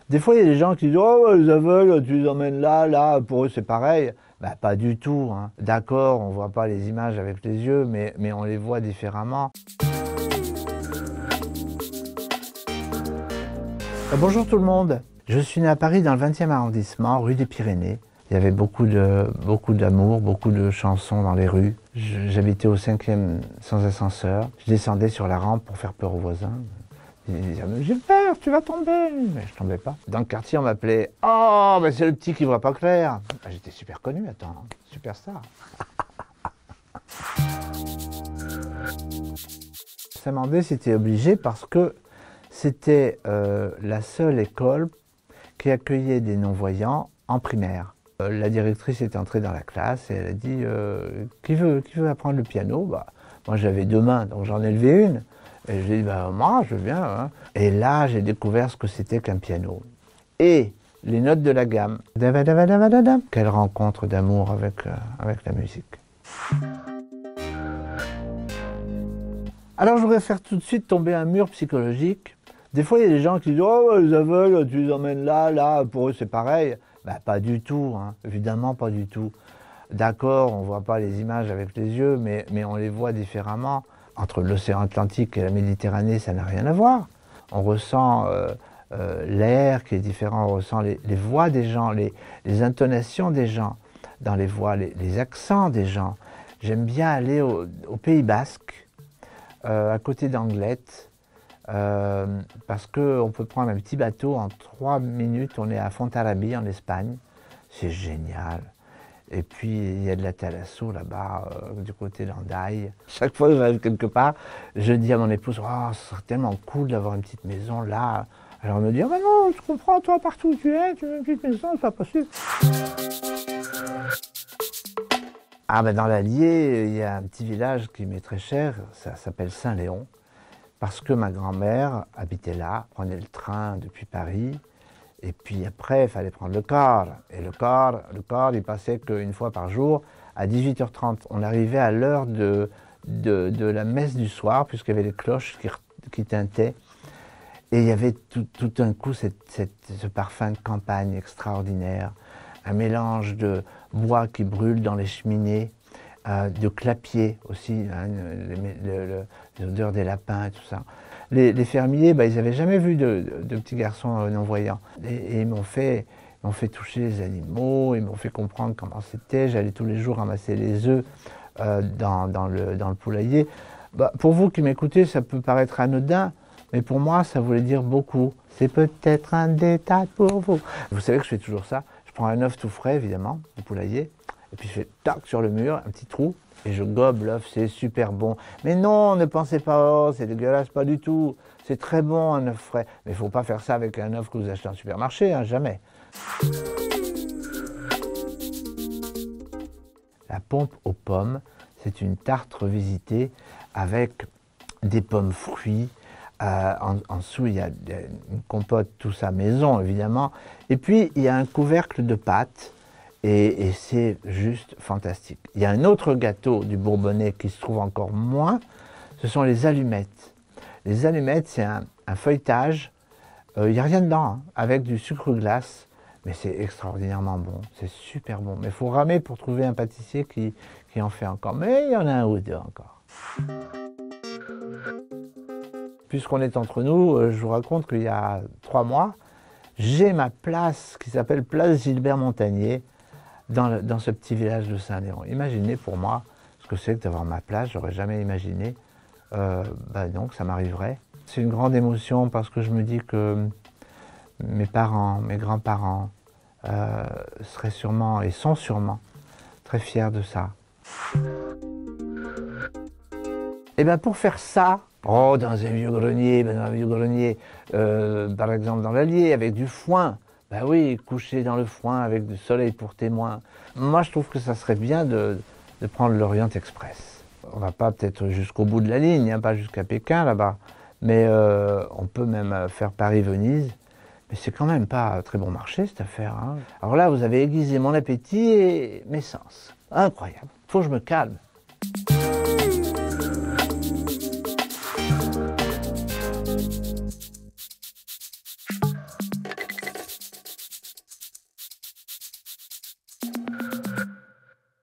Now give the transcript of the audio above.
Des fois, il y a des gens qui disent «Oh, les aveugles, tu les emmènes là, là, pour eux c'est pareil». Bah, pas du tout, hein. D'accord, on ne voit pas les images avec les yeux, mais on les voit différemment. Bonjour tout le monde. Je suis né à Paris dans le 20e arrondissement, rue des Pyrénées. Il y avait beaucoup d'amour, beaucoup de chansons dans les rues. J'habitais au 5e sans ascenseur. Je descendais sur la rampe pour faire peur aux voisins. Ils disaient «J'ai peur, tu vas tomber!» Mais je tombais pas. Dans le quartier, on m'appelait «Oh, ben c'est le petit qui voit pas clair!» J'étais super connu, attends, superstar. Saint-Mandé, c'était obligé parce que c'était la seule école qui accueillait des non-voyants en primaire. La directrice est entrée dans la classe et elle a dit qui veut apprendre le piano? Bah, moi j'avais 2 mains, donc j'en ai levé une. Et je lui ai dit bah, moi je veux bien. Hein. Et là j'ai découvert ce que c'était qu'un piano. Et les notes de la gamme. Quelle rencontre d'amour avec la musique. Alors je voudrais faire tout de suite tomber un mur psychologique. Des fois, il y a des gens qui disent «Oh, les aveugles, tu les emmènes là, là, pour eux c'est pareil». Ben, pas du tout, hein. Évidemment pas du tout. D'accord, on ne voit pas les images avec les yeux, mais on les voit différemment. Entre l'océan Atlantique et la Méditerranée, ça n'a rien à voir. On ressent l'air qui est différent, on ressent les voix des gens, les intonations des gens dans les voix, les accents des gens. J'aime bien aller au Pays Basque, à côté d'Anglet. Parce qu'on peut prendre un petit bateau, en 3 minutes, on est à Fontarabie en Espagne. C'est génial. Et puis, il y a de la thalasso là-bas, du côté d'Hendaye. Chaque fois que j'arrive quelque part, je dis à mon épouse, oh, ce serait tellement cool d'avoir une petite maison là. Alors elle me dit, oh, ben non, je comprends, toi, partout où tu veux une petite maison, c'est pas possible. Ah ben dans l'Allier, il y a un petit village qui m'est très cher, ça s'appelle Saint-Léon. Parce que ma grand-mère habitait là, prenait le train depuis Paris, et puis après, il fallait prendre le car. Et le car, il passait qu'une fois par jour, à 18h30. On arrivait à l'heure de la messe du soir, puisqu'il y avait les cloches qui tintaient. Et il y avait tout d'un coup ce parfum de campagne extraordinaire, un mélange de bois qui brûle dans les cheminées, de clapier aussi, hein, l'odeur des lapins et tout ça. Les fermiers, bah, ils n'avaient jamais vu de petits garçons non-voyants. Et ils m'ont fait toucher les animaux, ils m'ont fait comprendre comment c'était. J'allais tous les jours ramasser les œufs dans le poulailler. Bah, pour vous qui m'écoutez, ça peut paraître anodin, mais pour moi, ça voulait dire beaucoup. C'est peut-être un détail pour vous. Vous savez que je fais toujours ça. Je prends un œuf tout frais, évidemment, du poulailler. Et puis je fais tac sur le mur, un petit trou, et je gobe l'œuf, c'est super bon. Mais non, ne pensez pas, oh, c'est dégueulasse, pas du tout. C'est très bon un œuf frais. Mais il ne faut pas faire ça avec un œuf que vous achetez en supermarché, hein, jamais. La pompe aux pommes, c'est une tarte revisitée avec des pommes fruits. En dessous, il y a une compote, tout ça maison, évidemment. Et puis, il y a un couvercle de pâte. Et c'est juste fantastique. Il y a un autre gâteau du Bourbonnais qui se trouve encore moins, ce sont les allumettes. Les allumettes, c'est un feuilletage, il n'y a rien dedans, hein, avec du sucre glace, mais c'est extraordinairement bon, c'est super bon. Mais il faut ramer pour trouver un pâtissier qui en fait encore, mais il y en a un ou deux encore. Puisqu'on est entre nous, je vous raconte qu'il y a 3 mois, j'ai ma place qui s'appelle Place Gilbert Montagnier, dans ce petit village de Saint-Léon. Imaginez pour moi ce que c'est que d'avoir ma place, j'aurais jamais imaginé. Donc ça m'arriverait. C'est une grande émotion parce que je me dis que mes parents, mes grands-parents seraient sûrement et sont sûrement très fiers de ça. Et bien pour faire ça, dans un vieux grenier, par exemple dans l'Allier, avec du foin. Ben oui, coucher dans le foin avec du soleil pour témoin. Moi, je trouve que ça serait bien de prendre l'Orient Express. On va pas peut-être jusqu'au bout de la ligne, hein, pas jusqu'à Pékin là-bas, mais on peut même faire Paris-Venise. Mais c'est quand même pas très bon marché cette affaire. Hein. Alors là, vous avez aiguisé mon appétit et mes sens. Incroyable. Faut que je me calme.